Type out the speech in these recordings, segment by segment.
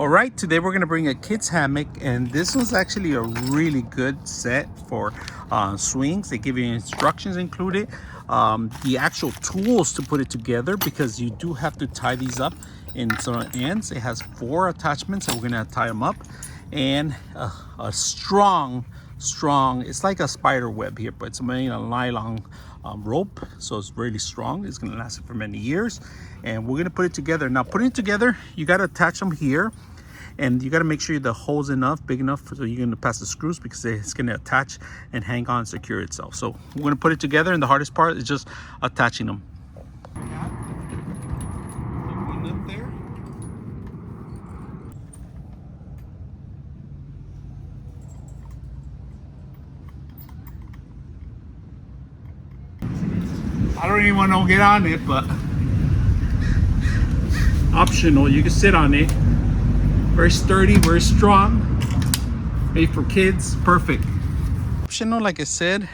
All right, today we're gonna bring a kid's hammock, and this one's actually a really good set for swings. They give you instructions included, the actual tools to put it together, because you do have to tie these up in some ends. It has 4 attachments, and we're gonna tie them up, and a strong, it's like a spider web here, but it's made of nylon rope, so it's really strong. It's gonna last for many years, and we're gonna put it together. Now, putting it together, you got to attach them here, and you got to make sure the hole's big enough so you're going to pass the screws, because it's going to attach and hang on and secure itself. So we're going to put it together, and the hardest part is just attaching them. One up there. I don't even want to get on it, but optional. You can sit on it. Very sturdy, very strong. Made for kids, perfect. Optional, like I said,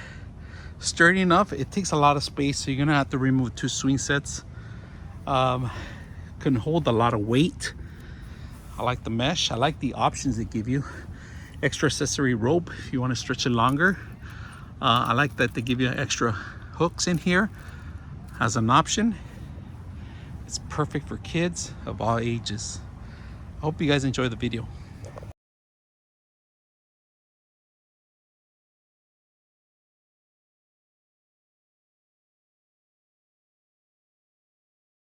sturdy enough. It takes a lot of space, so you're gonna have to remove 2 swing sets. Can hold a lot of weight. I like the mesh. I like the options they give you. Extra accessory rope if you want to stretch it longer. I like that they give you extra hooks in here as an option. It's perfect for kids of all ages. I hope you guys enjoy the video.